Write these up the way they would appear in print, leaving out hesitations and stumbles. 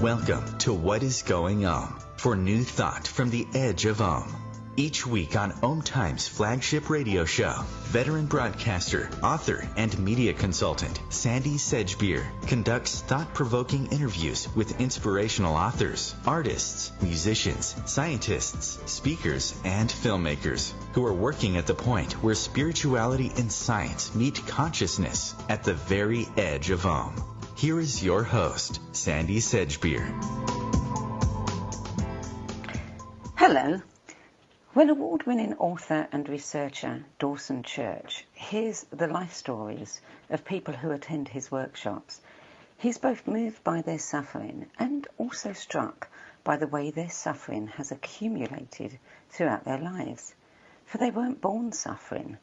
Welcome to What is Going Om, for new thought from the edge of Om. Each week on OMTimes' flagship radio show, veteran broadcaster, author, and media consultant Sandy Sedgbeer conducts thought-provoking interviews with inspirational authors, artists, musicians, scientists, speakers, and filmmakers who are working at the point where spirituality and science meet consciousness at the very edge of Om. Here is your host, Sandy Sedgbeer. Hello. Well, award-winning author and researcher Dawson Church hears the life stories of people who attend his workshops. He's both moved by their suffering and also struck by the way their suffering has accumulated throughout their lives. For they weren't born suffering.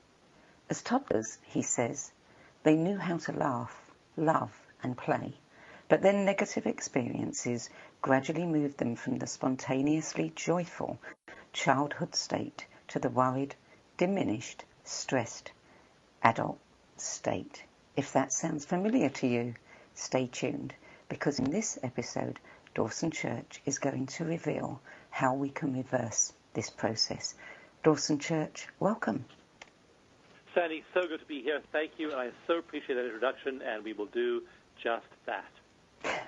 As toddlers, he says, they knew how to laugh, love, and play, but then negative experiences gradually moved them from the spontaneously joyful childhood state to the worried, diminished, stressed adult state. If that sounds familiar to you, stay tuned, because in this episode, Dawson Church is going to reveal how we can reverse this process. Dawson Church, welcome. Sandy, so good to be here. Thank you, and I so appreciate that introduction, and we will do just that.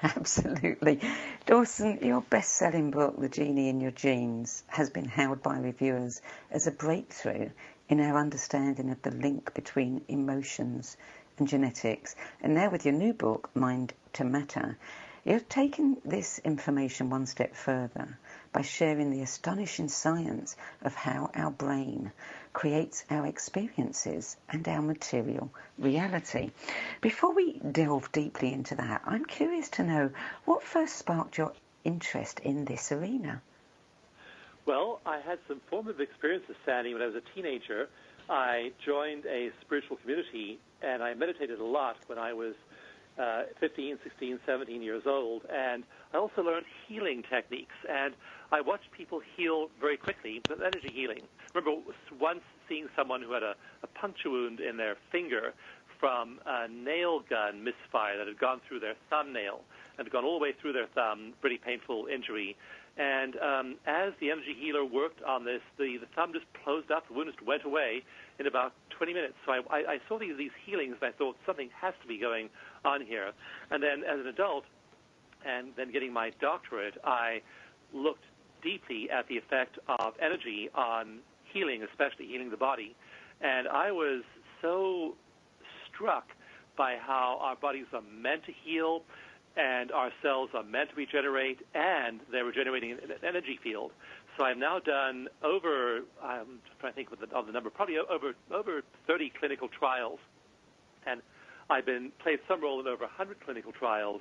Absolutely. Dawson, your best-selling book, The Genie in Your Genes, has been hailed by reviewers as a breakthrough in our understanding of the link between emotions and genetics. And now with your new book, Mind to Matter, you're taking this information one step further by sharing the astonishing science of how our brain creates our experiences and our material reality. Before we delve deeply into that, I'm curious to know what first sparked your interest in this arena. Well, I had some formative experiences, Sandy. When I was a teenager, I joined a spiritual community, and I meditated a lot when I was 15, 16, 17 years old, and I also learned healing techniques, and I watched people heal very quickly with energy healing. Remember once seeing someone who had a puncture wound in their finger from a nail gun misfire that had gone through their thumbnail and had gone all the way through their thumb, pretty painful injury. And as the energy healer worked on this, the thumb just closed up, the wound just went away in about 20 minutes. So I saw these healings, and I thought something has to be going on here. And then as an adult, and then getting my doctorate, I looked deeply at the effect of energy on healing, especially healing the body. And I was so struck by how our bodies are meant to heal, and our cells are meant to regenerate, and they're regenerating an energy field. So I've now done over, I'm trying to think of the number, probably over 30 clinical trials. And I've played some role in over 100 clinical trials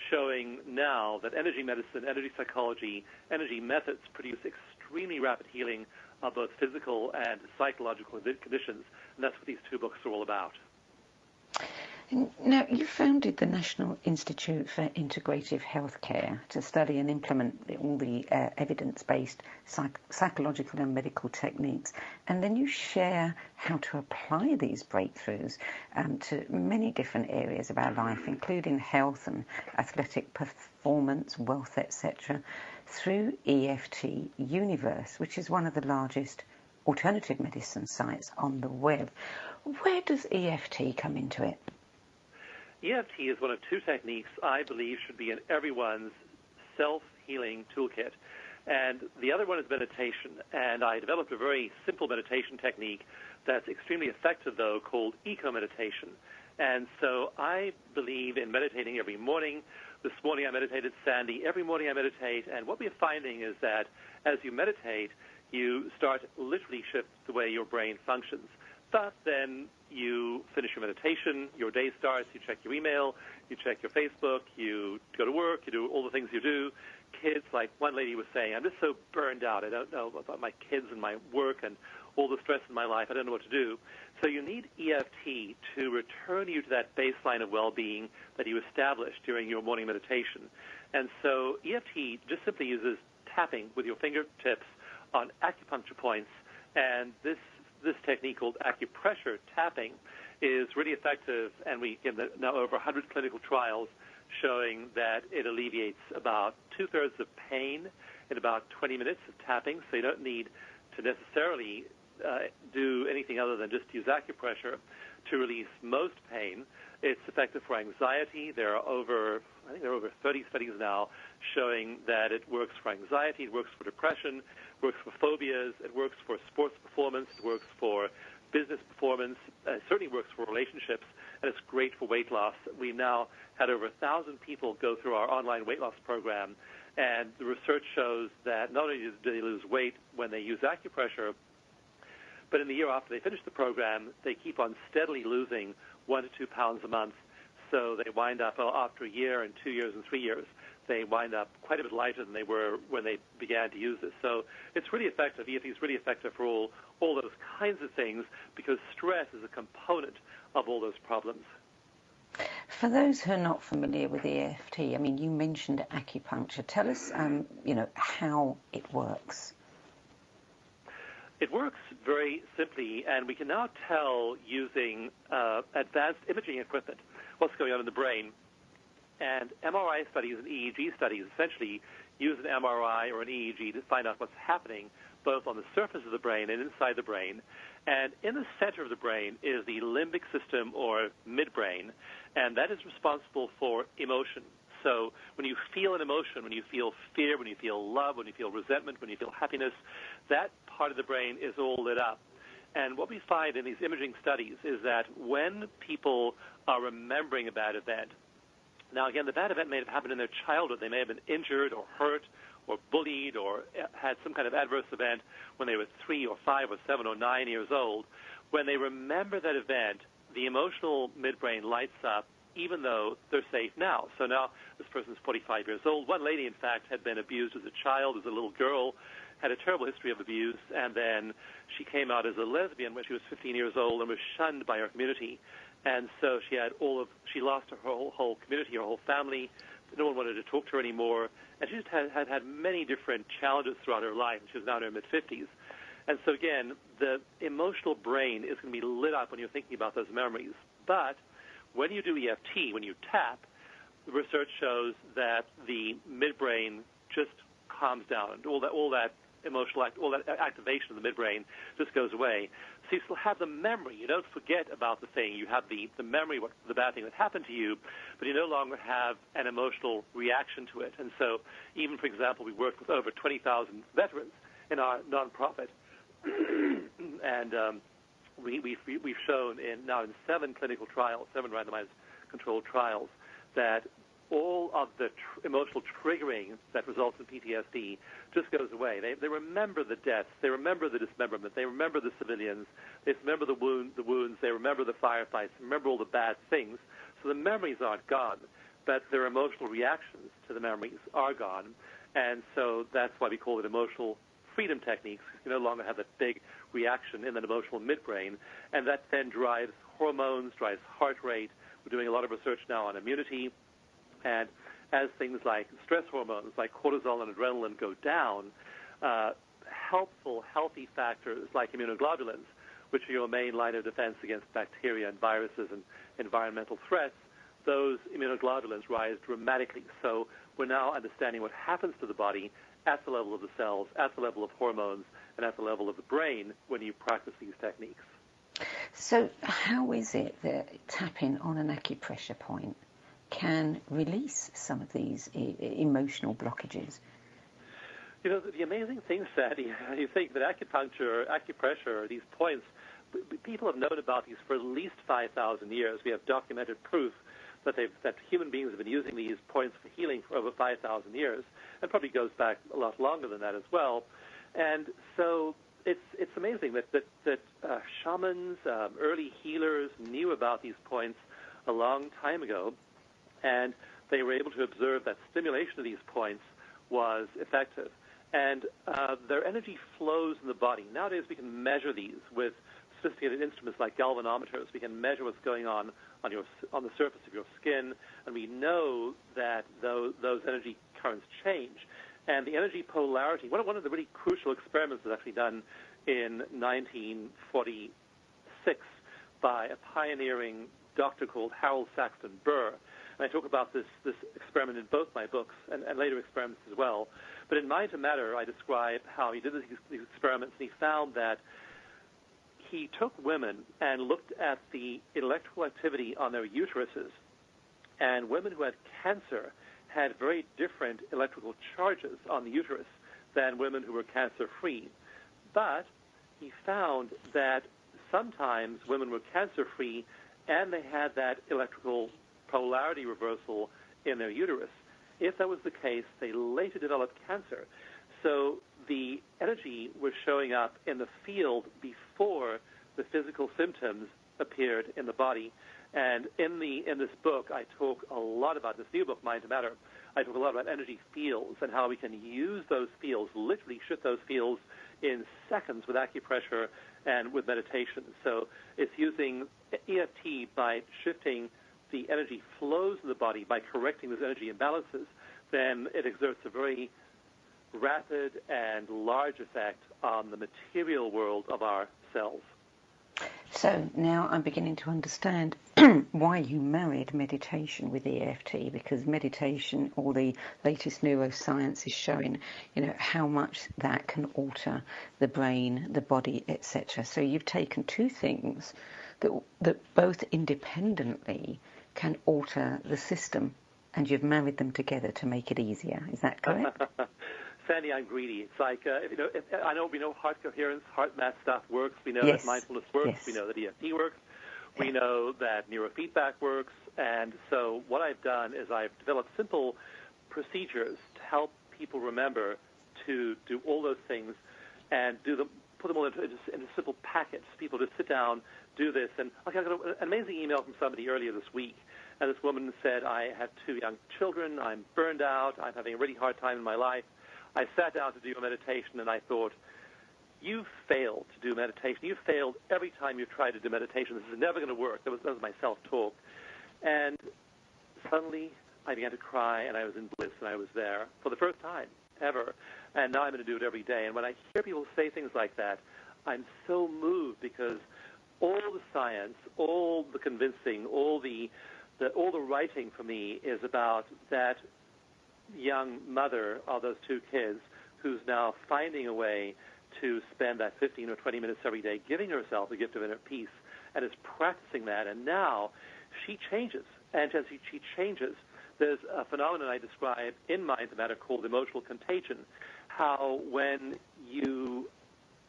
showing now that energy medicine, energy psychology, energy methods produce extremely rapid healing of both physical and psychological conditions. And that's what these two books are all about. Now, you founded the National Institute for Integrative Healthcare to study and implement all the evidence-based psychological and medical techniques, and then you share how to apply these breakthroughs to many different areas of our life, including health and athletic performance, wealth, etc., through EFT Universe, which is one of the largest alternative medicine sites on the web. Where does EFT come into it? EFT is one of two techniques I believe should be in everyone's self-healing toolkit. And the other one is meditation. And I developed a very simple meditation technique that's extremely effective, though, called eco-meditation. And so I believe in meditating every morning. This morning I meditated, Sandy. Every morning I meditate. And what we're finding is that as you meditate, you start to literally shift the way your brain functions. But then you finish your meditation, your day starts, you check your email, you check your Facebook, you go to work, you do all the things you do. Kids, like one lady was saying, I'm just so burned out. I don't know about my kids and my work and all the stress in my life. I don't know what to do. So you need EFT to return you to that baseline of well-being that you established during your morning meditation. And so EFT just simply uses tapping with your fingertips on acupuncture points, and this technique called acupressure tapping is really effective, and we have now over 100 clinical trials showing that it alleviates about 2/3 of pain in about 20 minutes of tapping, so you don't need to necessarily do anything other than just use acupressure to release most pain. It's effective for anxiety. There are over 30 studies now showing that it works for anxiety, it works for depression, it works for phobias, it works for sports performance, it works for business performance, it certainly works for relationships, and it's great for weight loss. We've now had over 1,000 people go through our online weight loss program, and the research shows that not only do they lose weight when they use acupressure, but in the year after they finish the program, they keep on steadily losing 1 to 2 pounds a month. So they wind up, after a year and 2 years and 3 years, they wind up quite a bit lighter than they were when they began to use this. So it's really effective. EFT is really effective for all those kinds of things because stress is a component of all those problems. For those who are not familiar with EFT, I mean, you mentioned acupuncture. Tell us, how it works. It works very simply, and we can now tell using advanced imaging equipment what's going on in the brain. And MRI studies and EEG studies essentially use an MRI or an EEG to find out what's happening both on the surface of the brain and inside the brain. And in the center of the brain is the limbic system or midbrain, and that is responsible for emotion. So when you feel an emotion, when you feel fear, when you feel love, when you feel resentment, when you feel happiness, that part of the brain is all lit up. And what we find in these imaging studies is that when people are remembering a bad event, now again, the bad event may have happened in their childhood. They may have been injured or hurt or bullied or had some kind of adverse event when they were 3 or 5 or 7 or 9 years old. When they remember that event, the emotional midbrain lights up even though they're safe now. So now this person's 45 years old. One lady, in fact, had been abused as a child, as a little girl, had a terrible history of abuse, and then she came out as a lesbian when she was 15 years old and was shunned by her community. And so she lost her whole community, her whole family. No one wanted to talk to her anymore. And she just had many different challenges throughout her life. She was now in her mid-50s. And so, again, the emotional brain is going to be lit up when you're thinking about those memories. But when you do EFT, when you tap, the research shows that the midbrain just calms down. All that emotional all that activation of the midbrain just goes away. So you still have the memory. You don't forget about the thing. You have the memory of the bad thing that happened to you, but you no longer have an emotional reaction to it. And so even, for example, we worked with over 20,000 veterans in our nonprofit, and we've shown now in 7 clinical trials, 7 randomized controlled trials, that all of the emotional triggering that results in PTSD just goes away. They remember the deaths, they remember the dismemberment, they remember the civilians, they remember the wounds, they remember the firefights, they remember all the bad things. So the memories aren't gone, but their emotional reactions to the memories are gone. And so that's why we call it emotional freedom techniques. You no longer have that big reaction in that emotional midbrain, and that then drives hormones, drives heart rate. We're doing a lot of research now on immunity. And as things like stress hormones, like cortisol and adrenaline, go down, helpful, healthy factors like immunoglobulins, which are your main line of defense against bacteria and viruses and environmental threats, those immunoglobulins rise dramatically. So we're now understanding what happens to the body at the level of the cells, at the level of hormones, and at the level of the brain when you practice these techniques. So how is it that tapping on an acupressure point can release some of these emotional blockages? You know, the amazing thing, Sandy, you think that acupressure, these points, people have known about these for at least 5,000 years. We have documented proof that human beings have been using these points for healing for over 5,000 years, and probably goes back a lot longer than that as well. And so it's amazing that shamans, early healers knew about these points a long time ago, and they were able to observe that stimulation of these points was effective. And their energy flows in the body. Nowadays we can measure these with sophisticated instruments like galvanometers. We can measure what's going on the surface of your skin, and we know that those energy currents change. And the energy polarity, one of the really crucial experiments was actually done in 1946 by a pioneering doctor called Harold Saxton Burr. And I talk about this experiment in both my books and later experiments as well. But in Mind to Matter, I describe how he did these experiments, and he found that he took women and looked at the electrical activity on their uteruses, and women who had cancer had very different electrical charges on the uterus than women who were cancer-free. But he found that sometimes women were cancer-free and they had that electrical polarity reversal in their uterus. If that was the case, they later developed cancer. So the energy was showing up in the field before the physical symptoms appeared in the body. And in this book, I talk a lot about, this new book, Mind to Matter, I talk a lot about energy fields and how we can use those fields, literally shift those fields in seconds with acupressure and with meditation. So it's using EFT by shifting the energy flows in the body, by correcting those energy imbalances. Then it exerts a very rapid and large effect on the material world of our cells. So now I'm beginning to understand why you married meditation with EFT, because meditation, all the latest neuroscience is showing, how much that can alter the brain, the body, etc. So you've taken two things that both independently can alter the system, and you've married them together to make it easier. Is that correct? Sandy, I'm greedy. It's like, we know heart coherence, heart math stuff works. We know Yes. that mindfulness works. Yes. We know that EFT works. We know that neurofeedback works. And so what I've done is I've developed simple procedures to help people remember to do all those things and put them all into simple packets. People just sit down, do this. And I got an amazing email from somebody earlier this week. And this woman said, I have 2 young children. I'm burned out. I'm having a really hard time in my life. I sat down to do a meditation, and I thought, you failed to do meditation. You failed every time you've tried to do meditation. This is never going to work. That was my self-talk. And suddenly I began to cry, and I was in bliss, and I was there for the first time ever. And now I'm going to do it every day. And when I hear people say things like that, I'm so moved, because all the science, all the convincing, all the writing for me is about that young mother of those 2 kids who's now finding a way to spend that 15 or 20 minutes every day giving herself the gift of inner peace, and is practicing that. And now she changes. And as she changes, there's a phenomenon I describe in Mind to Matter called emotional contagion, how when you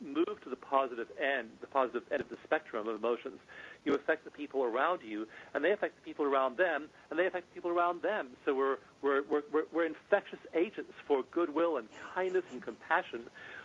move to the positive end of the spectrum of emotions, you affect the people around you, and they affect the people around them, and they affect the people around them. So we're infectious agents for goodwill and kindness and compassion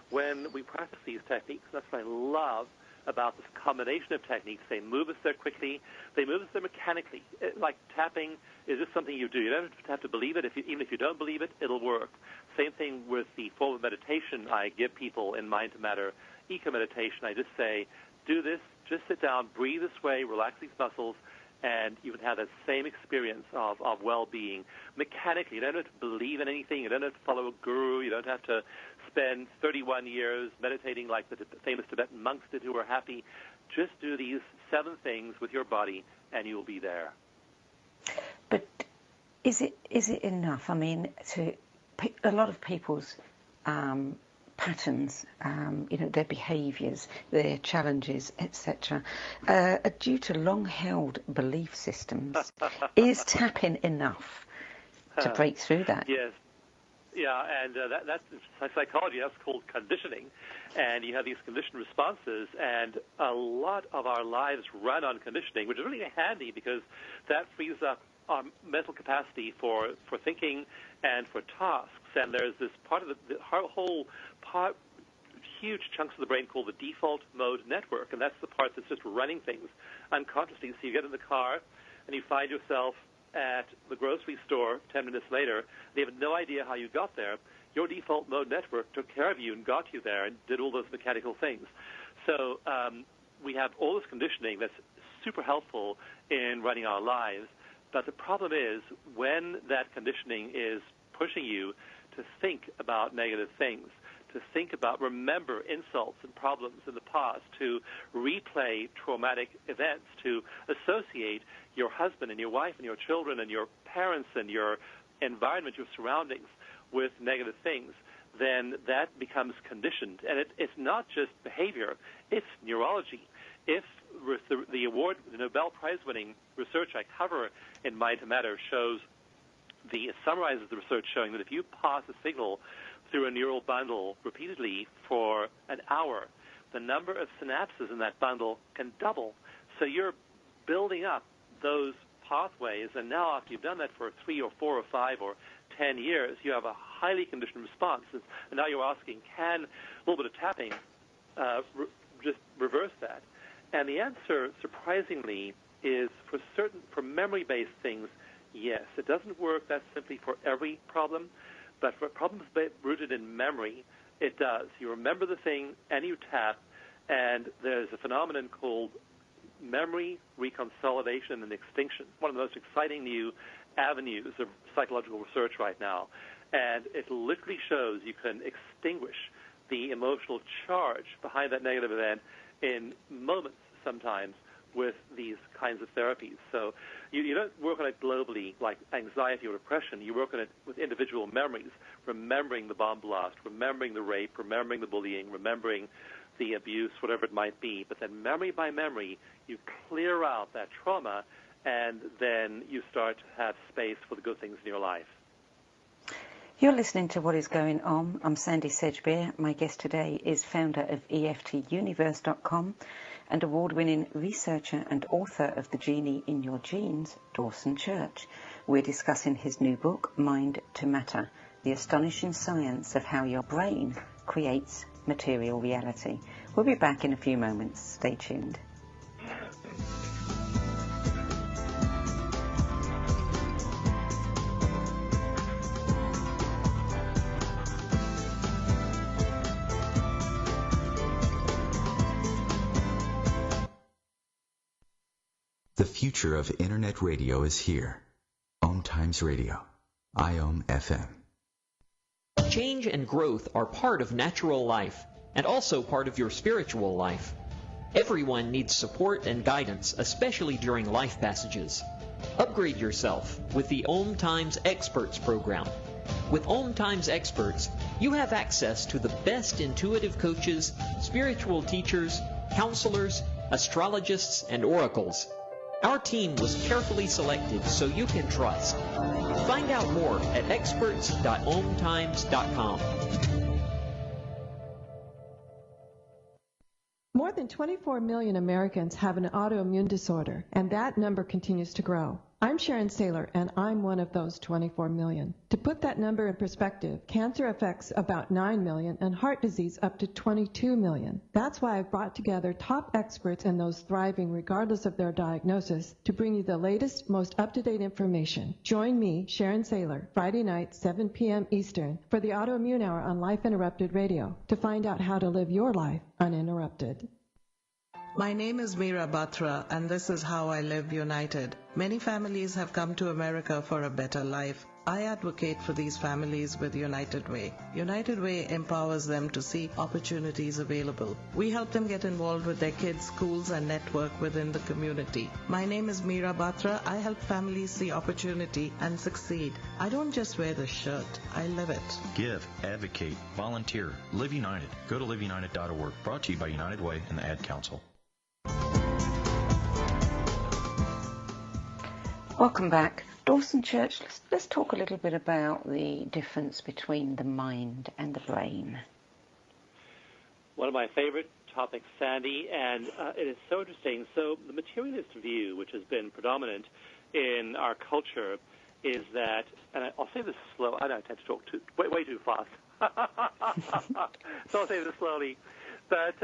when we practice these techniques. That's what I love about this combination of techniques. They move us there quickly. They move us there mechanically. Like tapping is just something you do. You don't have to believe it. Even if you don't believe it, it'll work. Same thing with the form of meditation I give people in Mind to Matter, eco-meditation. I just say, do this, just sit down, breathe this way, relax these muscles, and you can have that same experience of well-being mechanically. You don't have to believe in anything. You don't have to follow a guru. You don't have to spend 31 years meditating like the famous Tibetan monks did who were happy. Just do these 7 things with your body, and you will be there. But is it enough? I mean, a lot of people's patterns, their behaviours, their challenges, etc., are due to long-held belief systems. Is tapping enough to break through that? Yes. Yeah, and that's psychology. That's called conditioning. And you have these conditioned responses, and a lot of our lives run on conditioning, which is really handy because that frees up our mental capacity for thinking and for tasks. And there's this part of the whole part, huge chunks of the brain called the default mode network, and that's the part that's just running things unconsciously. So you get in the car, and you find yourself at the grocery store 10 minutes later. They have no idea how you got there. Your default mode network took care of you and got you there and did all those mechanical things. So we have all this conditioning that's super helpful in running our lives. But the problem is when that conditioning is pushing you to think about negative things, to think about, remember insults and problems in the past, to replay traumatic events, to associate your husband and your wife and your children and your parents and your environment, your surroundings with negative things, then that becomes conditioned. And it's not just behavior, it's neurology. If the award, the Nobel Prize-winning research I cover in Mind to Matter summarizes the research showing that if you pass a signal through a neural bundle repeatedly for an hour, the number of synapses in that bundle can double. So you're building up those pathways, and now after you've done that for 3 or 4 or 5 or 10 years, you have a highly conditioned response. And now you're asking, can a little bit of tapping just reverse that? And the answer, surprisingly, is for memory-based things, yes. It doesn't work that simply for every problem, but for problems rooted in memory, it does. You remember the thing and you tap, and there's a phenomenon called memory reconsolidation and extinction, one of the most exciting new avenues of psychological research right now. And it literally shows you can extinguish the emotional charge behind that negative event in moments sometimes with these kinds of therapies. So you don't work on it globally like anxiety or depression. You work on it with individual memories, remembering the bomb blast, remembering the rape, remembering the bullying, remembering the abuse, whatever it might be. But then memory by memory, you clear out that trauma, and then you start to have space for the good things in your life. You're listening to What Is Going On. I'm Sandy Sedgbeer. My guest today is founder of EFTUniverse.com and award-winning researcher and author of The Genie in Your Genes, Dawson Church. We're discussing his new book, Mind to Matter, the astonishing science of how your brain creates material reality. We'll be back in a few moments. Stay tuned. The future of Internet radio is here. OMTimes Radio. IOM FM. Change and growth are part of natural life and also part of your spiritual life. Everyone needs support and guidance, especially during life passages. Upgrade yourself with the OMTimes Experts program. With OMTimes Experts, you have access to the best intuitive coaches, spiritual teachers, counselors, astrologists, and oracles. Our team was carefully selected so you can trust. Find out more at experts.omtimes.com. More than 24 million Americans have an autoimmune disorder, and that number continues to grow. I'm Sharon Saylor, and I'm one of those 24 million. To put that number in perspective, cancer affects about 9 million and heart disease up to 22 million. That's why I've brought together top experts and those thriving regardless of their diagnosis to bring you the latest, most up-to-date information. Join me, Sharon Saylor, Friday night, 7 p.m. Eastern, for the Autoimmune Hour on Life Interrupted Radio to find out how to live your life uninterrupted. My name is Meera Batra, and this is How I Live United. Many families have come to America for a better life. I advocate for these families with United Way. United Way empowers them to see opportunities available. We help them get involved with their kids, schools, and network within the community. My name is Meera Batra. I help families see opportunity and succeed. I don't just wear the shirt, I live it. Give, advocate, volunteer, Live United. Go to liveunited.org. Brought to you by United Way and the Ad Council. Welcome back. Dawson Church, let's talk a little bit about the difference between the mind and the brain. One of my favorite topics, Sandy, and it is so interesting. So the materialist view, which has been predominant in our culture, is that, and I'll say this slow, I tend to talk way too fast, so I'll say this slowly. But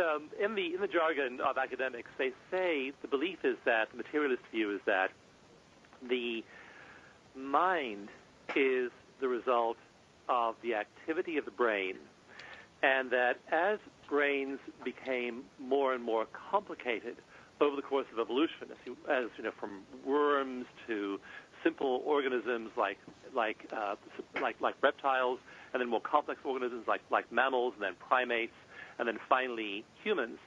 in the jargon of academics, they say the belief is that, the materialist view is that the mind is the result of the activity of the brain, and that as brains became more and more complicated over the course of evolution, as you know, from worms to simple organisms like reptiles, and then more complex organisms like mammals, and then primates, and then finally humans,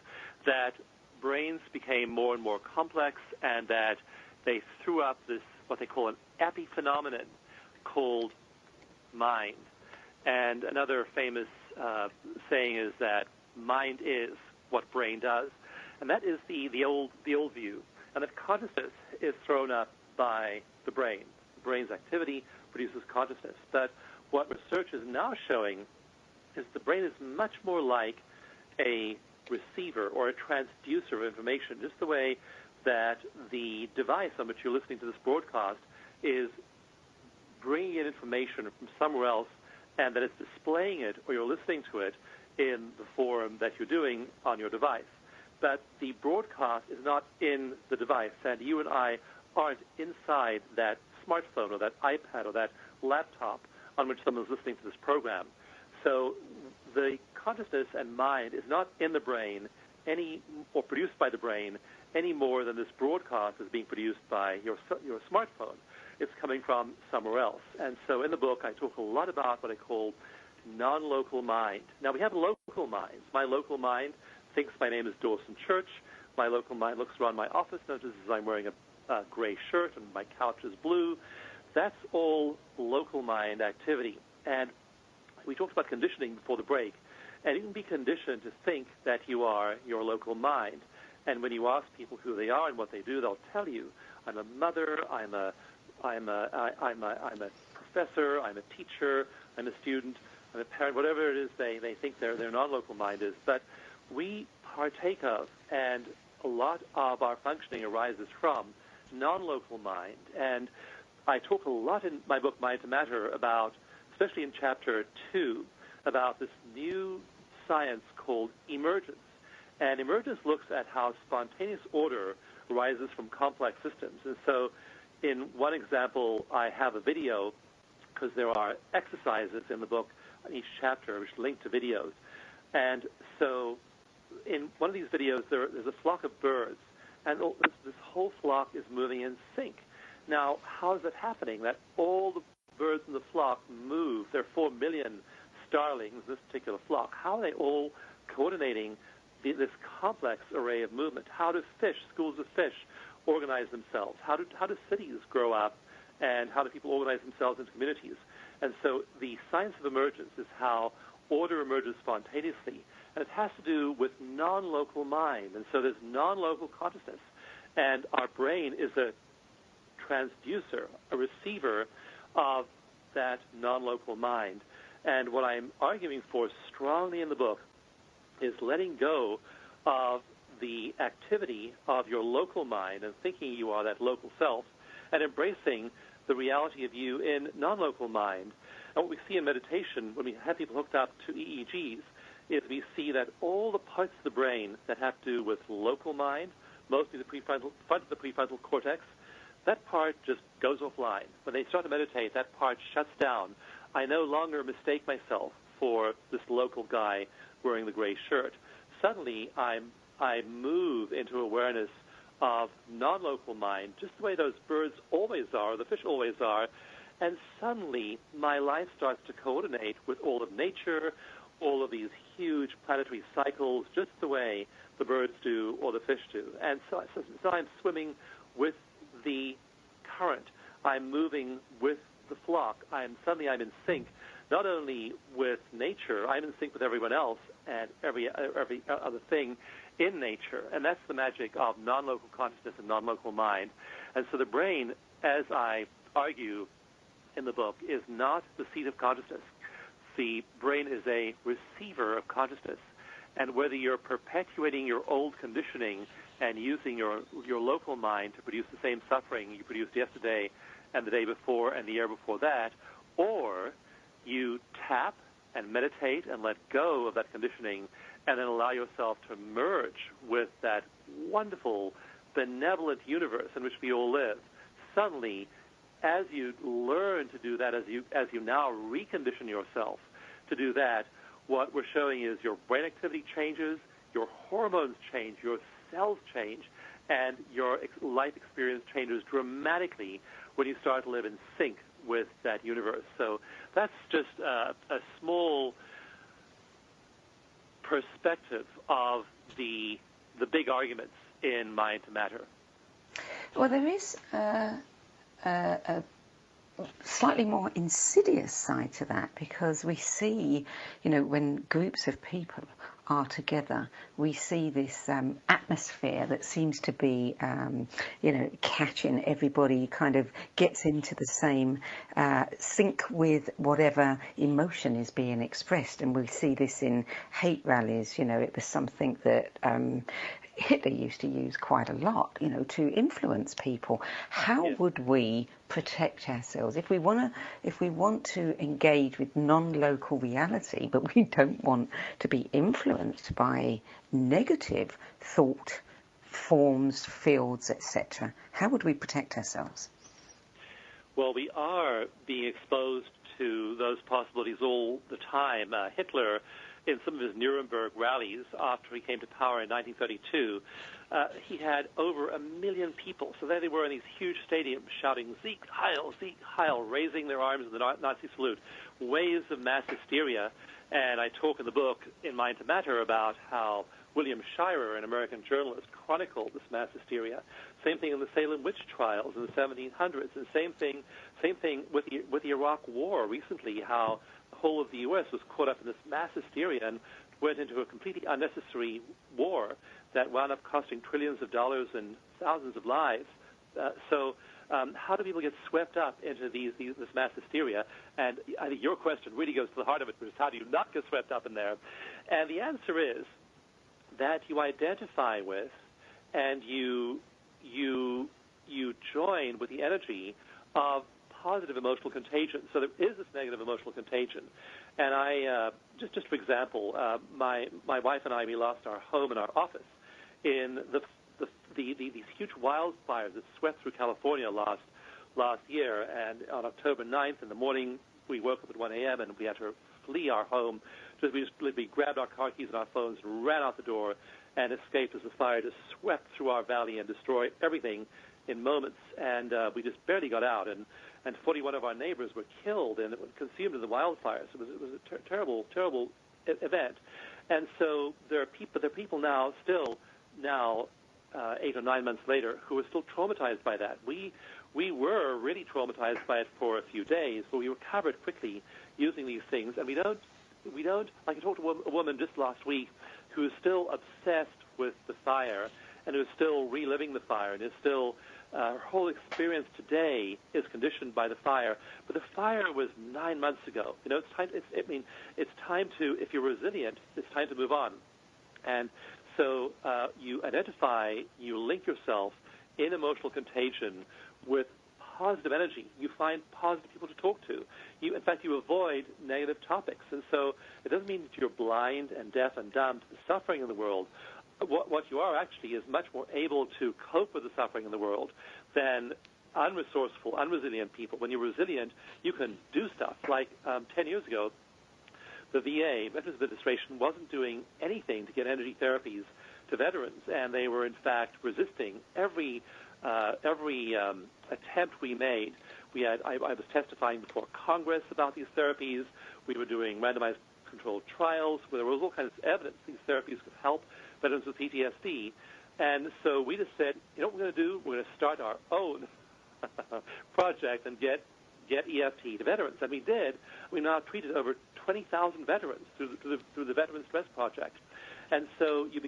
that brains became more and more complex, and that they threw up this, what they call an epiphenomenon called mind. And another famous saying is that mind is what brain does. And that is the old view. And that consciousness is thrown up by the brain. The brain's activity produces consciousness. But what research is now showing is the brain is much more like a receiver or a transducer of information, just the way that the device on which you're listening to this broadcast is bringing in information from somewhere else, and that it's displaying it or you're listening to it in the form that you're doing on your device. But the broadcast is not in the device, and you and I aren't inside that smartphone or that iPad or that laptop on which someone's listening to this program. So the consciousness and mind is not in the brain or produced by the brain any more than this broadcast is being produced by your smartphone. It's coming from somewhere else. And so in the book, I talk a lot about what I call non-local mind. Now, we have local minds. My local mind thinks my name is Dawson Church. My local mind looks around my office, notices I'm wearing a gray shirt and my couch is blue. That's all local mind activity. And we talked about conditioning before the break. And you can be conditioned to think that you are your local mind. And when you ask people who they are and what they do, they'll tell you, I'm a mother, I'm a professor, I'm a teacher, I'm a student, I'm a parent, whatever it is they think their non-local mind is. But we partake of, and a lot of our functioning arises from, non-local mind. And I talk a lot in my book, Mind to Matter, about, especially in Chapter 2, about this new science called emergence. And emergence looks at how spontaneous order arises from complex systems. And so in one example, I have a video, because there are exercises in the book in each chapter which link to videos. And so in one of these videos, there's a flock of birds, and this whole flock is moving in sync. Now, how is it happening that all the birds in the flock move? There are 4 million starlings in this particular flock. How are they all coordinating this complex array of movement? How do fish, schools of fish, organize themselves? How do cities grow up, and how do people organize themselves into communities? And so the science of emergence is how order emerges spontaneously, and it has to do with non-local mind. And so there's non-local consciousness, and our brain is a transducer, a receiver of that non-local mind. And what I'm arguing for strongly in the book is letting go of the activity of your local mind and thinking you are that local self, and embracing the reality of you in non-local mind. And what we see in meditation, when we have people hooked up to EEGs, is we see that all the parts of the brain that have to do with local mind, mostly the front of the prefrontal cortex, that part just goes offline. When they start to meditate, that part shuts down. I no longer mistake myself for this local guy wearing the gray shirt. Suddenly, I move into awareness of non-local mind, just the way those birds always are, the fish always are, and suddenly my life starts to coordinate with all of nature, all of these huge planetary cycles, just the way the birds do or the fish do. And so I'm swimming with the current. I'm moving with the flock. Suddenly I'm in sync, not only with nature, I'm in sync with everyone else and every other thing in nature. And that's the magic of non-local consciousness and non-local mind. And so the brain, as I argue in the book, is not the seat of consciousness. The brain is a receiver of consciousness. And whether you're perpetuating your old conditioning and using your local mind to produce the same suffering you produced yesterday and the day before and the year before that, or you tap and meditate and let go of that conditioning and then allow yourself to merge with that wonderful, benevolent universe in which we all live, suddenly, as you learn to do that, as you now recondition yourself to do that, what we're showing is your brain activity changes, your hormones change, your cells change, and your life experience changes dramatically when you start to live in sync with that universe. So that's just a small perspective of the big arguments in mind to matter. Well, there is a slightly more insidious side to that, because we see, when groups of people are together, we see this atmosphere that seems to be, catching everybody, kind of gets into the same sync with whatever emotion is being expressed. And we see this in hate rallies. It was something that Hitler used to use quite a lot, to influence people. How would we protect ourselves if we want to engage with non-local reality, but we don't want to be influenced by negative thought forms, fields, etc.? How would we protect ourselves? Well, we are being exposed to those possibilities all the time. Hitler, in some of his Nuremberg rallies after he came to power in 1932, he had over 1 million people. So there they were in these huge stadiums shouting, Sieg Heil, raising their arms in the Nazi salute, waves of mass hysteria. And I talk in the book, In Mind to Matter, about how William Shirer, an American journalist, chronicled this mass hysteria. Same thing in the Salem witch trials in the 1700s, and same thing with the Iraq War recently, how the whole of the U.S. was caught up in this mass hysteria and went into a completely unnecessary war that wound up costing trillions of dollars and thousands of lives. So how do people get swept up into this mass hysteria? And I think your question really goes to the heart of it, which is how do you not get swept up in there? And the answer is that you identify with and you join with the energy of positive emotional contagion. So there is this negative emotional contagion. And I, just for example, my wife and I, we lost our home and our office in these huge wildfires that swept through California last year. And on October 9th in the morning, we woke up at 1 a.m. and we had to flee our home. We grabbed our car keys and our phones and ran out the door and escaped as the fire just swept through our valley and destroyed everything in moments. And we just barely got out. And 41 of our neighbors were killed and consumed in the wildfires. It was a terrible, terrible event. And so there are people now, 8 or 9 months later, who are still traumatized by that. We were really traumatized by it for a few days, but we recovered quickly using these things. And we don't. Like I talked to a woman just last week who is still obsessed with the fire and who is still reliving the fire and is still. Her whole experience today is conditioned by the fire, but the fire was 9 months ago. It's time. It's time to. If you're resilient, it's time to move on. And so you identify, you link yourself in emotional contagion with positive energy. You find positive people to talk to. In fact, you avoid negative topics. And so it doesn't mean that you're blind and deaf and dumb to the suffering in the world. What you are actually is much more able to cope with the suffering in the world than unresourceful, unresilient people. When you're resilient, you can do stuff. Like 10 years ago, the VA, Veterans Administration, wasn't doing anything to get energy therapies to veterans, and they were, in fact, resisting every attempt we made. I was testifying before Congress about these therapies. We were doing randomized controlled trials where there was all kinds of evidence these therapies could help veterans with PTSD. And so we just said, what we're going to do? We're going to start our own project and get EFT to veterans. And we did. We now treated over 20,000 veterans through the Veteran Stress Project. And so you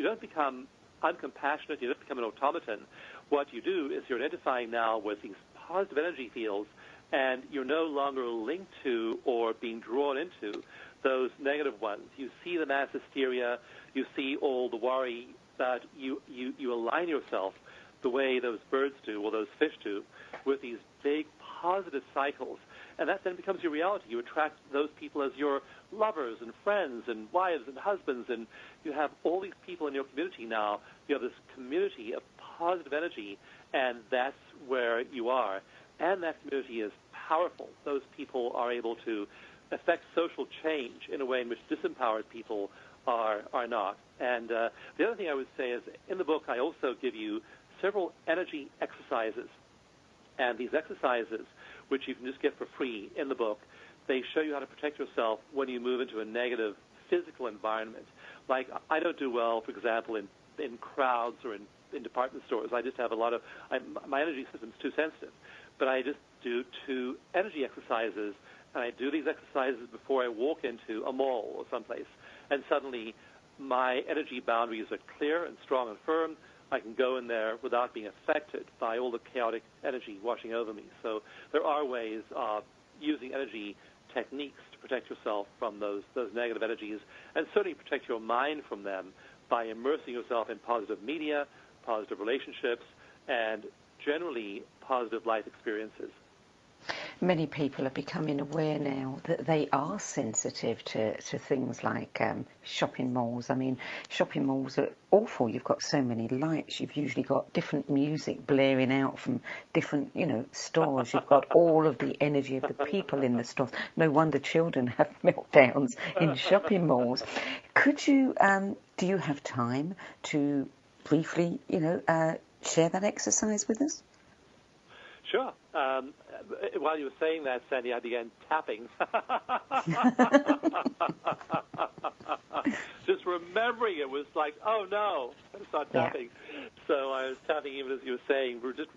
don't become uncompassionate, you don't become an automaton. What you do is you're identifying now with these positive energy fields, and you're no longer linked to or being drawn into those negative ones. You see the mass hysteria, you see all the worry, but you align yourself the way those birds do or those fish do with these big positive cycles. And that then becomes your reality. You attract those people as your lovers and friends and wives and husbands, and you have all these people in your community now. You have this community of positive energy, and that's where you are. And that community is powerful. Those people are able to affect social change in a way in which disempowered people are not. And the other thing I would say is in the book I also give you several energy exercises. And these exercises, which you can just get for free in the book, they show you how to protect yourself when you move into a negative physical environment. Like, I don't do well, for example, in crowds or in department stores. I just have my energy system's too sensitive. But I just do 2 energy exercises, and I do these exercises before I walk into a mall or someplace. And suddenly my energy boundaries are clear and strong and firm. I can go in there without being affected by all the chaotic energy washing over me. So there are ways of using energy techniques to protect yourself from those negative energies, and certainly protect your mind from them by immersing yourself in positive media, positive relationships, and generally positive life experiences. Many people are becoming aware now that they are sensitive to things like shopping malls. I mean, shopping malls are awful. You've got so many lights. You've usually got different music blaring out from different, stores. You've got all of the energy of the people in the stores. No wonder children have meltdowns in shopping malls. Could you, do you have time to briefly, share that exercise with us? Sure. While you were saying that, Sandy, I began tapping. Just remembering it was like, oh no, I gotta start tapping. Yeah. So I was tapping even as you were saying. We're just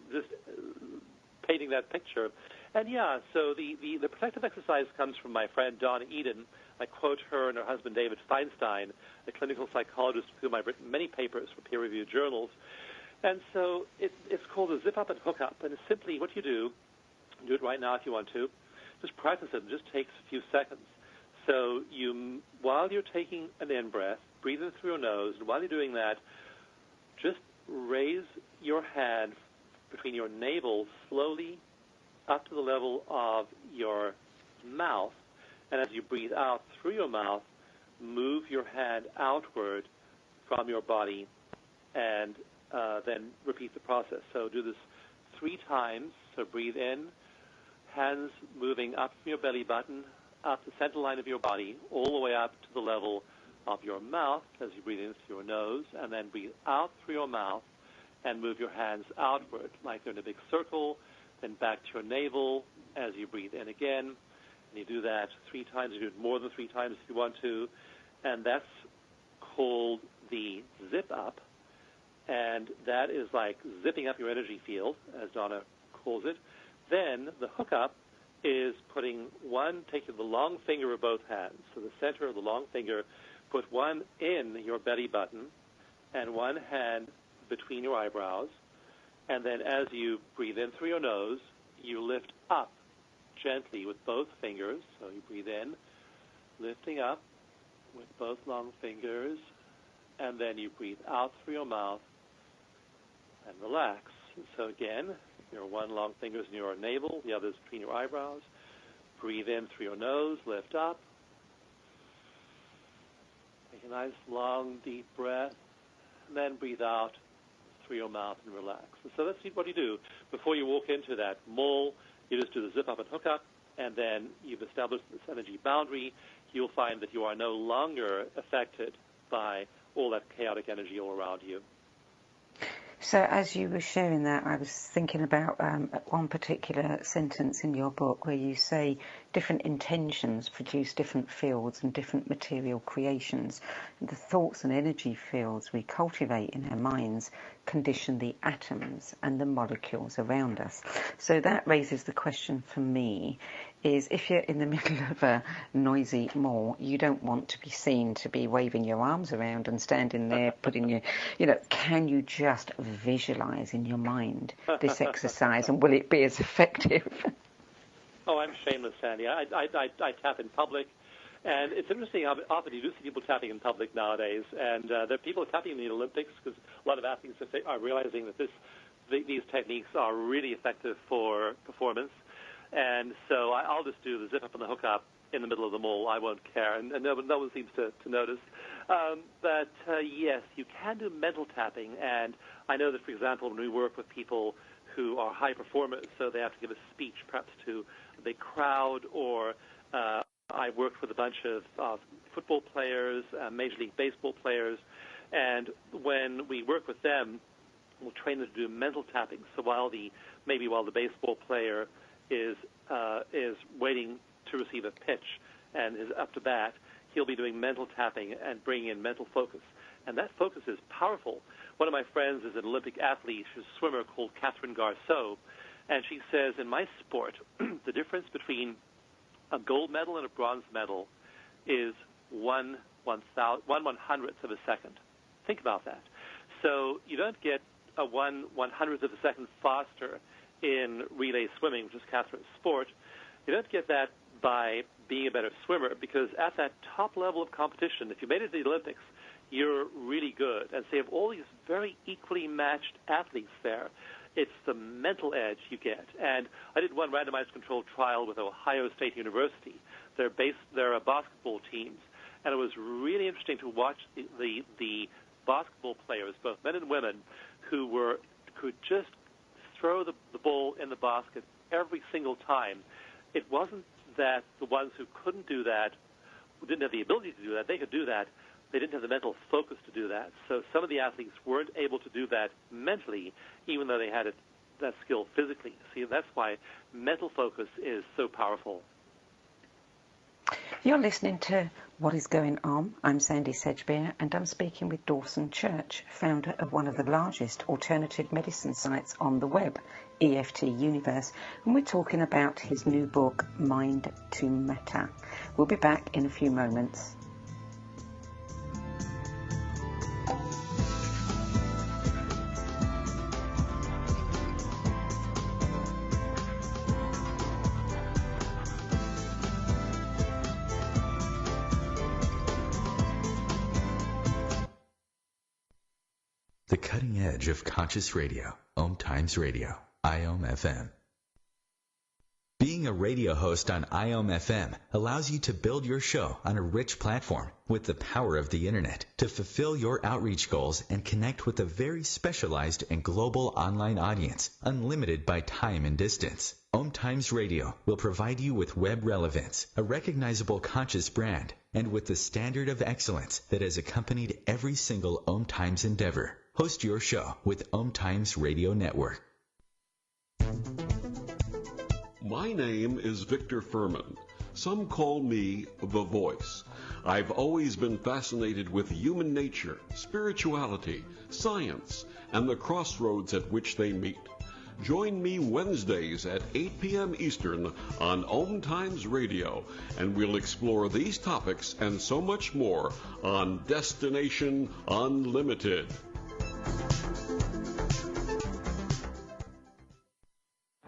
painting that picture. And yeah, so the protective exercise comes from my friend Dawn Eden. I quote her and her husband David Feinstein, a clinical psychologist with whom I've written many papers for peer-reviewed journals. And so it's called a zip up and hook up, and it's simply what you do it right now if you want to, just practice it. It just takes a few seconds. So while you're taking an in-breath, breathe in through your nose, and while you're doing that, just raise your hand between your navel slowly up to the level of your mouth, and as you breathe out through your mouth, move your hand outward from your body, and then repeat the process. So do this 3 times. So breathe in, hands moving up from your belly button, up the center line of your body, all the way up to the level of your mouth as you breathe in through your nose, and then breathe out through your mouth and move your hands outward like they're in a big circle, then back to your navel as you breathe in again. And you do that 3 times. You do it more than 3 times if you want to. And that's called the zip up. And that is like zipping up your energy field, as Donna calls it. Then the hookup is taking the long finger of both hands, so the center of the long finger, put one in your belly button and one hand between your eyebrows, and then as you breathe in through your nose, you lift up gently with both fingers. So you breathe in, lifting up with both long fingers, and then you breathe out through your mouth and relax. So again, your one long finger is in your navel, the other is between your eyebrows. Breathe in through your nose, lift up. Take a nice, long, deep breath, and then breathe out through your mouth and relax. And so that's what you do. Before you walk into that mall, you just do the zip up and hook up, and then you've established this energy boundary. You'll find that you are no longer affected by all that chaotic energy all around you. So as you were sharing that, I was thinking about one particular sentence in your book where you say different intentions produce different fields and different material creations. The thoughts and energy fields we cultivate in our minds condition the atoms and the molecules around us. So that raises the question for me is if you're in the middle of a noisy mall, you don't want to be seen to be waving your arms around and standing there putting your, can you just visualize in your mind this exercise, and will it be as effective? Oh, I'm shameless, Sandy. I tap in public, and it's interesting how often you do see people tapping in public nowadays, and there are people tapping in the Olympics because a lot of athletes are realizing that these techniques are really effective for performance. And so I'll just do the zip up and the hook up in the middle of the mall. I won't care, and no one seems to notice. But yes, you can do mental tapping, and I know that, for example, when we work with people who are high performers, so they have to give a speech perhaps to a big crowd or I worked with a bunch of football players, Major League Baseball players, and when we work with them, we'll train them to do mental tapping. So while the baseball player is waiting to receive a pitch and is up to bat, he'll be doing mental tapping and bringing in mental focus. And that focus is powerful. One of my friends is an Olympic athlete, she's a swimmer called Catherine Garceau, and she says, in my sport, the difference between a gold medal and a bronze medal is 1/100th of a second. Think about that. So you don't get a 1/100th of a second faster in relay swimming, which is Catherine's sport. You don't get that by being a better swimmer, because at that top level of competition, if you made it to the Olympics, you're really good. And so you have all these very equally matched athletes there. It's the mental edge you get. And I did one randomized controlled trial with Ohio State University. They're basketball teams. And it was really interesting to watch the basketball players, both men and women, who could just throw the ball in the basket every single time. It wasn't that the ones who couldn't do that, who didn't have the ability to do that, they could do that. They didn't have the mental focus to do that. So some of the athletes weren't able to do that mentally, even though they had that skill physically. See, that's why mental focus is so powerful. You're listening to What is Going On. I'm Sandy Sedgbeer, and I'm speaking with Dawson Church, founder of one of the largest alternative medicine sites on the web, EFT Universe, and we're talking about his new book, Mind to Matter. We'll be back in a few moments. The cutting edge of conscious radio, OMTimes Radio, IOM FM. Being a radio host on IOM FM allows you to build your show on a rich platform with the power of the internet to fulfill your outreach goals and connect with a very specialized and global online audience, unlimited by time and distance. OMTimes Radio will provide you with web relevance, a recognizable conscious brand, and with the standard of excellence that has accompanied every single OMTimes endeavor. Host your show with OMTimes Radio Network. My name is Victor Furman. Some call me The Voice. I've always been fascinated with human nature, spirituality, science, and the crossroads at which they meet. Join me Wednesdays at 8 p.m. Eastern on OMTimes Radio, and we'll explore these topics and so much more on Destination Unlimited.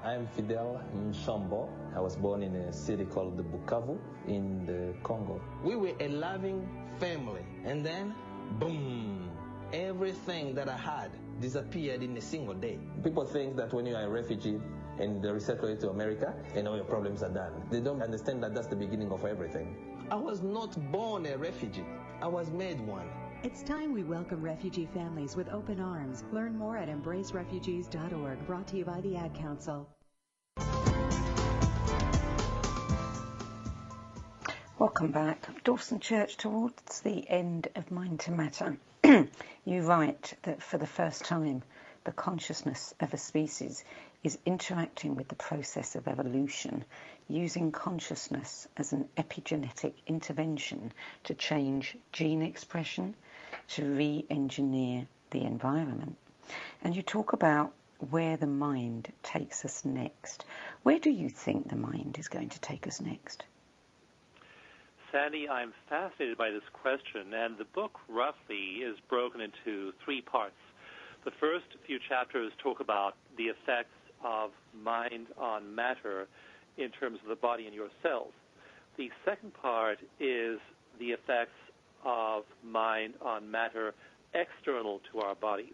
I'm Fidel Nshambo. I was born in a city called Bukavu in the Congo. We were a loving family, and then, boom, everything that I had disappeared in a single day. People think that when you are a refugee and they resettle you to America, and all your problems are done. They don't understand that that's the beginning of everything. I was not born a refugee. I was made one. It's time we welcome refugee families with open arms. Learn more at embracerefugees.org, brought to you by the Ad Council. Welcome back. Dawson Church, towards the end of Mind to Matter, you write that for the first time, the consciousness of a species is interacting with the process of evolution, using consciousness as an epigenetic intervention to change gene expression, to re-engineer the environment. And you talk about where the mind takes us next. Where do you think the mind is going to take us next? Sandy, I'm fascinated by this question, and the book roughly is broken into three parts. The first few chapters talk about the effects of mind on matter in terms of the body and your cells. The second part is the effects of mind on matter external to our bodies,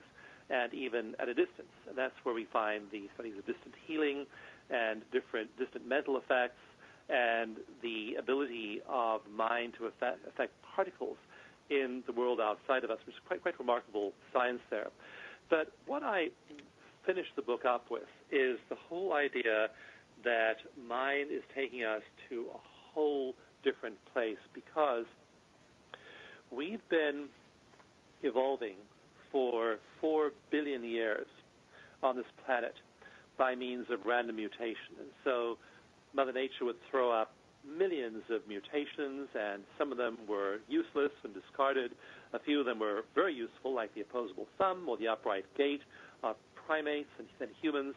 and even at a distance. And that's where we find the studies of distant healing and different distant mental effects, and the ability of mind to affect particles in the world outside of us, which is quite remarkable science there. But what I finish the book up with is the whole idea that mind is taking us to a whole different place, because we've been evolving for 4 billion years on this planet by means of random mutation. And so Mother Nature would throw up millions of mutations, and some of them were useless and discarded. A few of them were very useful, like the opposable thumb or the upright gait of primates and humans.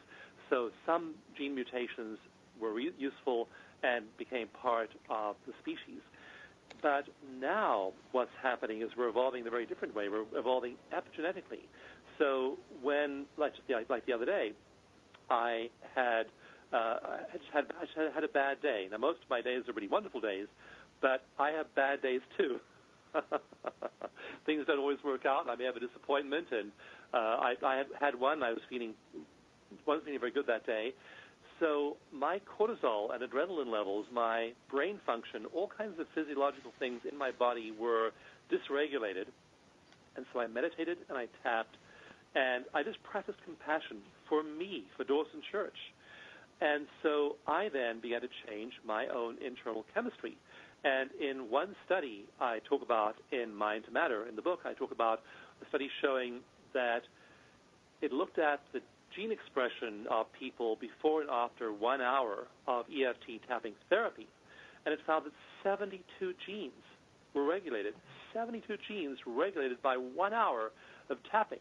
So some gene mutations were useful and became part of the species. But now what's happening is we're evolving in a very different way. We're evolving epigenetically. So when, like the other day, I had a bad day. Now, most of my days are really wonderful days, but I have bad days too. Things don't always work out. I may have a disappointment, and I had one. I wasn't feeling very good that day. So my cortisol and adrenaline levels, my brain function, all kinds of physiological things in my body were dysregulated. And so I meditated and I tapped, and I just practiced compassion for me, for Dawson Church. And so I then began to change my own internal chemistry. And in one study I talk about in Mind to Matter, in the book, I talk about a study showing that it looked at the gene expression of people before and after 1 hour of EFT tapping therapy, and it found that 72 genes were regulated, 72 genes regulated by 1 hour of tapping.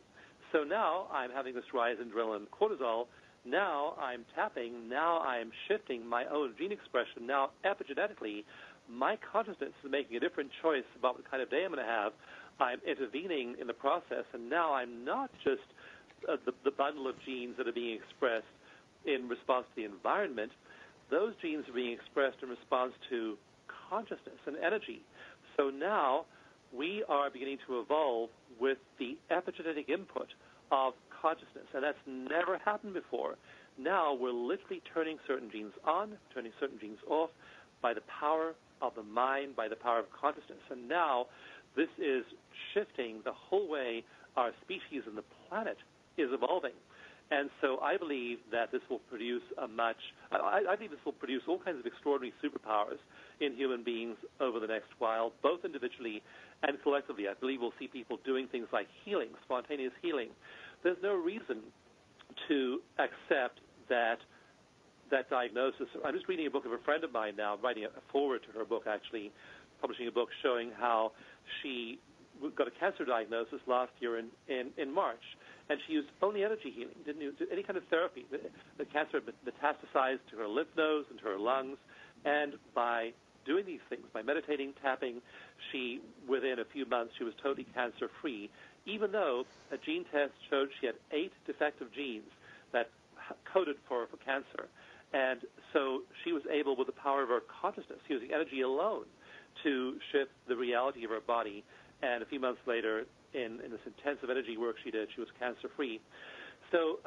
So now I'm having this rise in adrenaline and cortisol. Now I'm tapping. Now I'm shifting my own gene expression. Now epigenetically, my consciousness is making a different choice about what kind of day I'm going to have. I'm intervening in the process, and now I'm not just the bundle of genes that are being expressed in response to the environment. Those genes are being expressed in response to consciousness and energy. So now we are beginning to evolve with the epigenetic input of consciousness, and that's never happened before. Now we're literally turning certain genes on, turning certain genes off by the power of the mind, by the power of consciousness. And now this is shifting the whole way our species and the planet is evolving. And so I believe that this will produce I think this will produce all kinds of extraordinary superpowers in human beings over the next while, both individually and collectively. I believe we'll see people doing things like healing, spontaneous healing. There's no reason to accept that diagnosis. I'm just reading a book of a friend of mine now, writing a foreword to her book, actually, publishing a book showing how she got a cancer diagnosis last year in March. And she used only energy healing, didn't use any kind of therapy. The cancer had metastasized to her lymph nodes and to her lungs. And by doing these things, by meditating, tapping, within a few months, she was totally cancer-free, even though a gene test showed she had 8 defective genes that coded for cancer. And so she was able, with the power of her consciousness, using energy alone, to shift the reality of her body. And a few months later, in this intensive energy work she did, she was cancer-free. So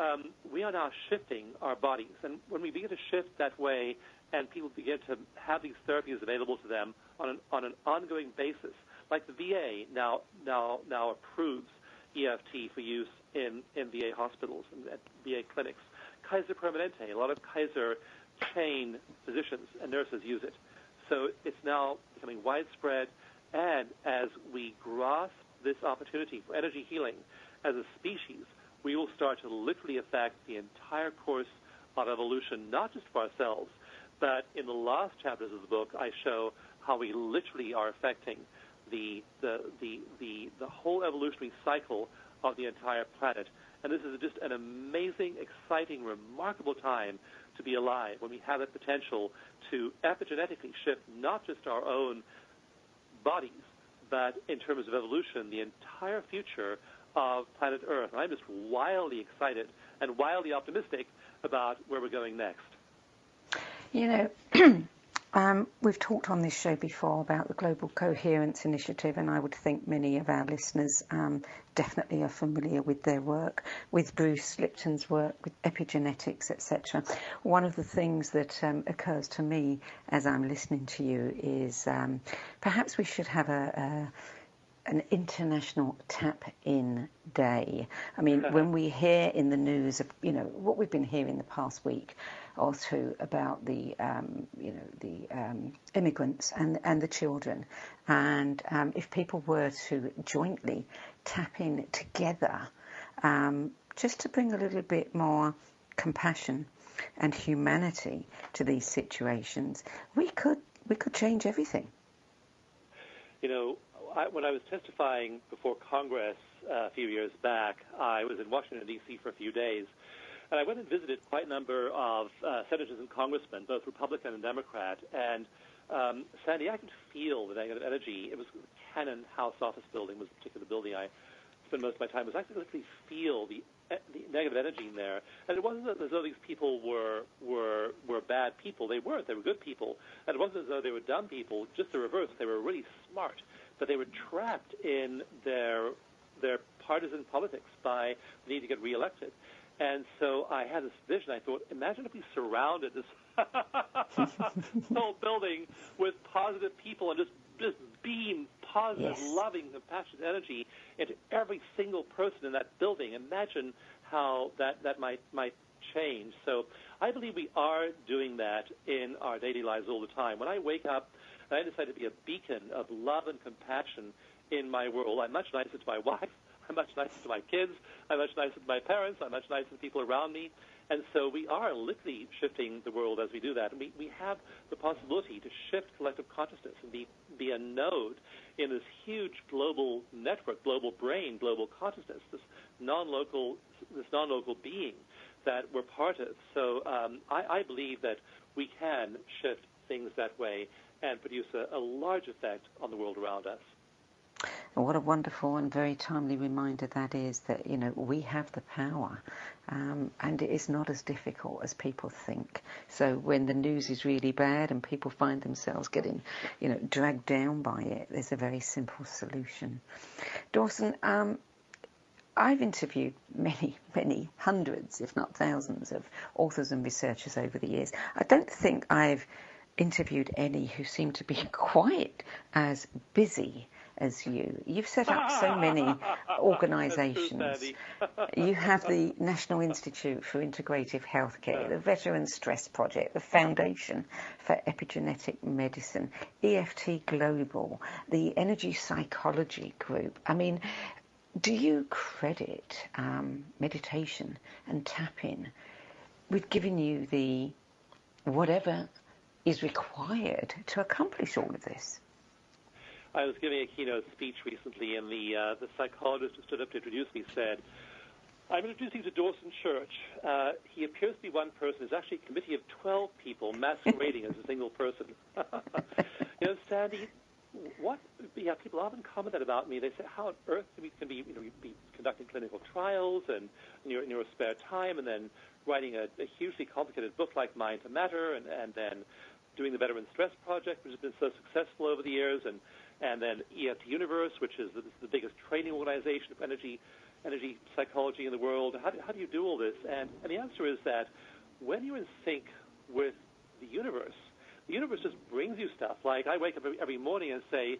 we are now shifting our bodies. And when we begin to shift that way and people begin to have these therapies available to them on an ongoing basis, like the VA now approves EFT for use in VA hospitals and at VA clinics. Kaiser Permanente, a lot of Kaiser chain physicians and nurses use it. So it's now becoming widespread. And as we grasp this opportunity for energy healing as a species, we will start to literally affect the entire course of evolution, not just for ourselves, but in the last chapters of the book, I show how we literally are affecting the whole evolutionary cycle of the entire planet. And this is just an amazing, exciting, remarkable time to be alive, when we have the potential to epigenetically shift not just our own bodies, but in terms of evolution, the entire future of planet Earth. And I'm just wildly excited and wildly optimistic about where we're going next. You know, we've talked on this show before about the Global Coherence Initiative, and I would think many of our listeners definitely are familiar with their work, with Bruce Lipton's work, with epigenetics, etc. One of the things that occurs to me as I'm listening to you is perhaps we should have a an international tap-in day. I mean, when we hear in the news of, what we've been hearing the past week or two about the, immigrants and the children, and if people were to jointly tap in together, just to bring a little bit more compassion and humanity to these situations, we could change everything. When I was testifying before Congress a few years back, I was in Washington, D.C. for a few days, and I went and visited quite a number of senators and congressmen, both Republican and Democrat, and Sandy, I could feel the negative energy. It was the Cannon House office building was the particular building I spent most of my time. I could literally feel the negative energy in there, and it wasn't as though these people were bad people. They weren't. They were good people, and it wasn't as though they were dumb people. Just the reverse. They were really smart, but they were trapped in their partisan politics by the need to get reelected. And so I had this vision. I thought, imagine if we surrounded this whole building with positive people and just beam positive, loving, compassionate energy into every single person in that building. Imagine how that might change. So I believe we are doing that in our daily lives all the time. When I wake up and I decide to be a beacon of love and compassion in my world, I'm much nicer to my wife, I'm much nicer to my kids, I'm much nicer to my parents, I'm much nicer to the people around me. And so we are literally shifting the world as we do that. And we have the possibility to shift collective consciousness and be a node in this huge global network, global brain, global consciousness, this non-local being that we're part of. So I believe that we can shift things that way and produce a large effect on the world around us. And what a wonderful and very timely reminder that is, that, we have the power, and it is not as difficult as people think. So when the news is really bad and people find themselves getting, dragged down by it, there's a very simple solution. Dawson, I've interviewed many hundreds, if not thousands, of authors and researchers over the years. I don't think I've interviewed any who seem to be quite as busy as you. You've set up so many organisations. You have the National Institute for Integrative Healthcare, the Veteran Stress Project, the Foundation for Epigenetic Medicine, EFT Global, the Energy Psychology Group. I mean, do you credit meditation and tapping with giving you the whatever is required to accomplish all of this? I was giving a keynote speech recently, and the psychologist who stood up to introduce me said, I'm introducing you to Dawson Church. He appears to be one person. There's actually a committee of 12 people masquerading as a single person. Sandy, people often comment that about me. They say, how on earth can we be conducting clinical trials and in your spare time, and then writing a hugely complicated book like Mind to Matter, and then doing the Veteran Stress Project, which has been so successful over the years, and then EFT Universe, which is the biggest training organization of energy psychology in the world. How do you do all this? And the answer is that when you're in sync with the universe just brings you stuff. Like I wake up every morning and say,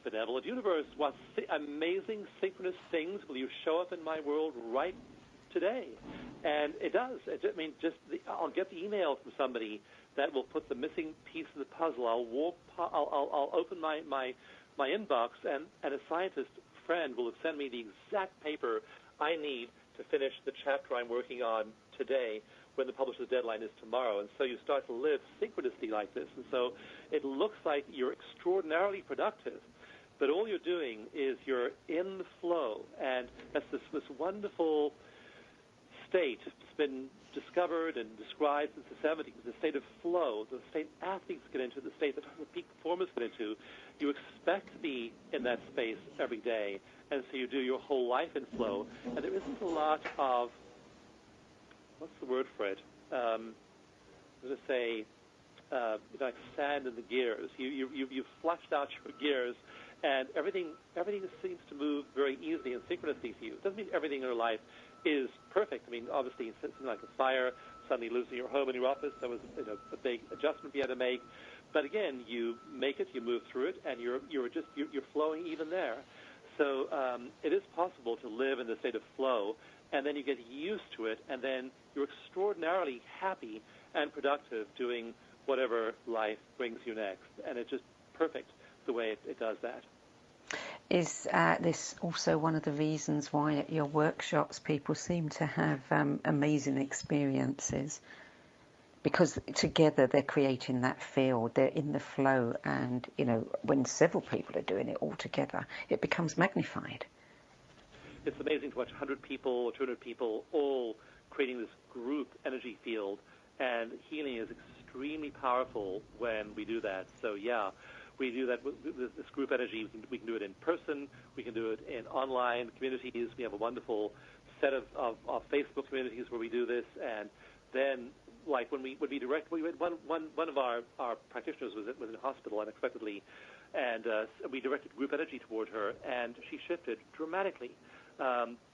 benevolent universe, what amazing synchronous things will you show up in my world right today? And it does. I'll get the email from somebody that will put the missing piece of the puzzle. I'll open my inbox, and a scientist friend will have sent me the exact paper I need to finish the chapter I'm working on today, when the publisher's deadline is tomorrow. And so you start to live synchronously like this. And so it looks like you're extraordinarily productive, but all you're doing is you're in the flow. And that's this wonderful state. It's been discovered and described since the 70s, the state of flow, the state athletes get into, the state that peak performers get into. You expect to be in that space every day, and so you do your whole life in flow. And there isn't a lot of, what's the word for it? I'm going to say, like sand in the gears. You've flushed out your gears, and everything seems to move very easily and synchronously for you. It doesn't mean everything in your life is perfect. I mean, obviously, something like a fire, suddenly losing your home and your office, that was a big adjustment you had to make. But again, you make it, you move through it, and you're flowing even there. So it is possible to live in the state of flow, and then you get used to it, and then you're extraordinarily happy and productive doing whatever life brings you next. And it's just perfect the way it does that. Is this also one of the reasons why at your workshops people seem to have amazing experiences? Because together they're creating that field, they're in the flow, and, you know, when several people are doing it all together, it becomes magnified. It's amazing to watch 100 people or 200 people all creating this group energy field, and healing is extremely powerful when we do that. So, yeah, we do that with this group energy. We can do it in person. We can do it in online communities. We have a wonderful set of Facebook communities where we do this. And then, like when we had one of our practitioners was in hospital unexpectedly, and we directed group energy toward her, and she shifted dramatically.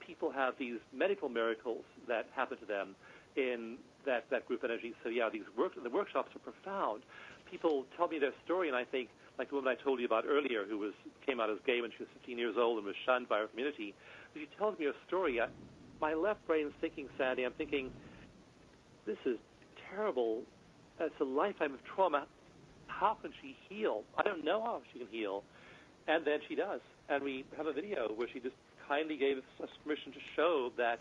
People have these medical miracles that happen to them in that group energy. So yeah, the workshops are profound. People tell me their story, and I think, like the woman I told you about earlier, who came out as gay when she was 15 years old and was shunned by her community. If she tells me her story, my left brain's thinking, Sandy, I'm thinking, this is terrible. It's a lifetime of trauma. How can she heal? I don't know how she can heal. And then she does. And we have a video where she just kindly gave us permission to show that,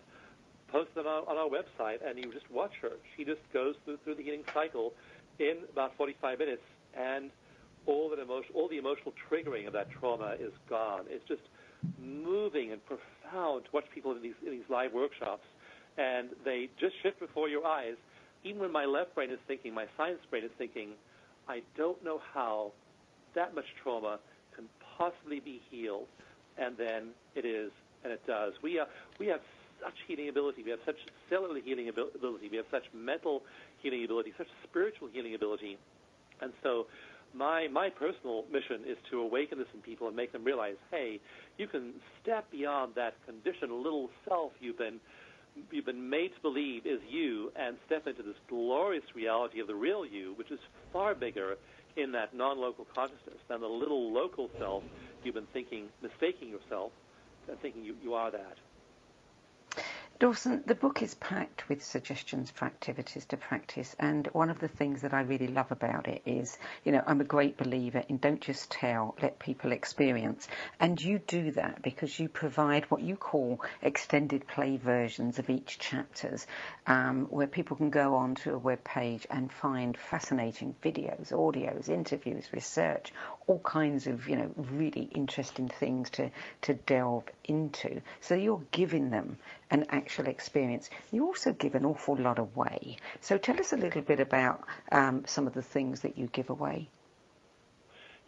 posted on our website, and you just watch her. She just goes through the healing cycle in about 45 minutes, and all the emotional triggering of that trauma is gone. It's just moving and profound to watch people in these live workshops, and they just shift before your eyes. Even when my left brain is thinking, my science brain is thinking, I don't know how that much trauma can possibly be healed, and then it is, and it does. We have such healing ability. We have such cellular healing ability. We have such mental healing ability, such spiritual healing ability. And so my personal mission is to awaken this in people and make them realize, hey, you can step beyond that conditioned little self you've been made to believe is you, and step into this glorious reality of the real you, which is far bigger in that non-local consciousness than the little local self you've been mistaking yourself and thinking you are that. Dawson, the book is packed with suggestions for activities to practice, and one of the things that I really love about it is, you know, I'm a great believer in don't just tell, let people experience. And you do that because you provide what you call extended play versions of each chapters, where people can go onto a web page and find fascinating videos, audios, interviews, research, all kinds of, you know, really interesting things to delve into. So you're giving them an actual experience. You also give an awful lot away. So tell us a little bit about some of the things that you give away.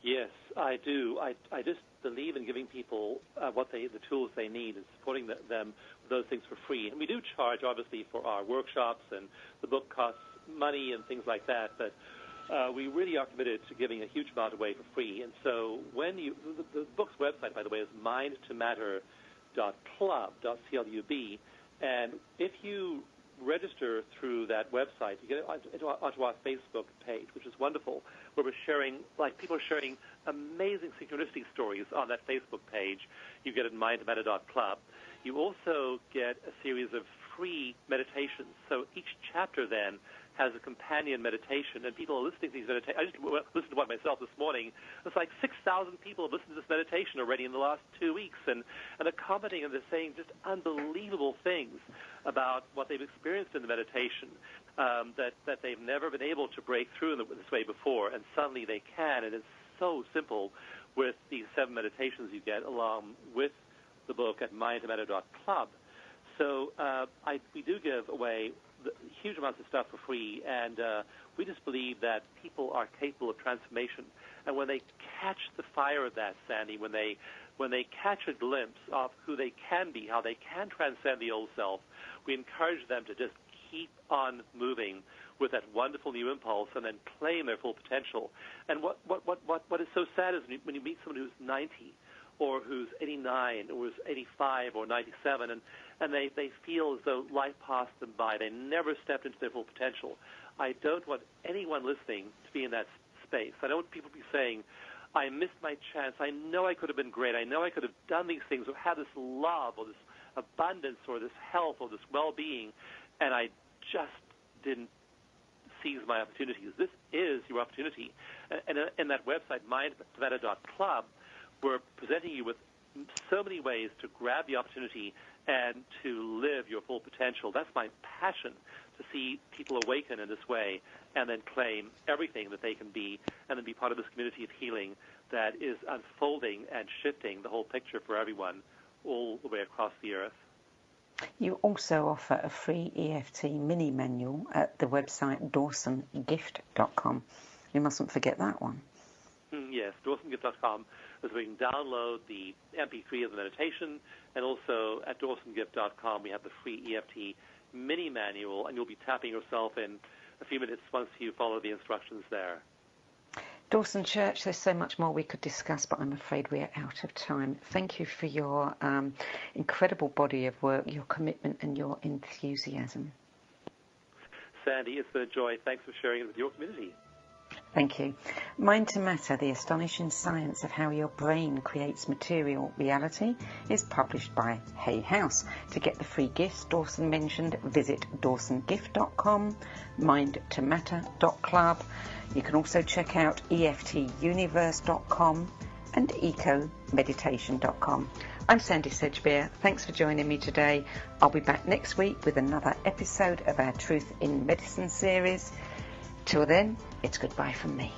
Yes, I do. I just believe in giving people the tools they need and supporting them with those things for free. And we do charge, obviously, for our workshops, and the book costs money and things like that, but we really are committed to giving a huge amount away for free. And so when the book's website, by the way, is mindtomatter.club, C-L-U-B, and if you register through that website, you get onto our Facebook page, which is wonderful, where we're sharing, like people are sharing amazing synchronicity stories on that Facebook page. You get it at mindtomatter.club. You also get a series of free meditations. So each chapter then has a companion meditation, and people are listening to these meditations. I just listened to one myself this morning. It's like 6,000 people have listened to this meditation already in the last 2 weeks, and they're commenting and they're saying just unbelievable things about what they've experienced in the meditation, that they've never been able to break through in this way before, and suddenly they can, and it's so simple with these 7 meditations you get along with the book at mindtomatter.club. So we do give away huge amounts of stuff for free, and we just believe that people are capable of transformation. And when they catch the fire of that, Sandy, when they catch a glimpse of who they can be, how they can transcend the old self, we encourage them to just keep on moving with that wonderful new impulse and then claim their full potential. And what is so sad is when you meet someone who's 90 or who's 89 or who's 85 or 97, and they feel as though life passed them by. They never stepped into their full potential. I don't want anyone listening to be in that space. I don't want people to be saying, I missed my chance. I know I could have been great. I know I could have done these things or had this love or this abundance or this health or this well-being, and I just didn't seize my opportunities. This is your opportunity. And in that website, mindtomatter.club, we're presenting you with so many ways to grab the opportunity and to live your full potential. That's my passion, to see people awaken in this way and then claim everything that they can be and then be part of this community of healing that is unfolding and shifting the whole picture for everyone all the way across the earth. You also offer a free EFT mini manual at the website dawsongift.com. You mustn't forget that one. Yes, dawsongift.com is where you can download the MP3 of the meditation, and also at dawsongift.com we have the free EFT mini manual, and you'll be tapping yourself in a few minutes once you follow the instructions there. Dawson Church, there's so much more we could discuss, but I'm afraid we are out of time. Thank you for your incredible body of work, your commitment and your enthusiasm. Sandy, it's been a joy. Thanks for sharing it with your community. Thank you. Mind to Matter, the astonishing science of how your brain creates material reality, is published by Hay House. To get the free gifts Dawson mentioned, visit dawsongift.com, mindtomatter.club. You can also check out EFTuniverse.com and ecomeditation.com. I'm Sandy Sedgbeer. Thanks for joining me today. I'll be back next week with another episode of our Truth in Medicine series. Till then, it's goodbye from me.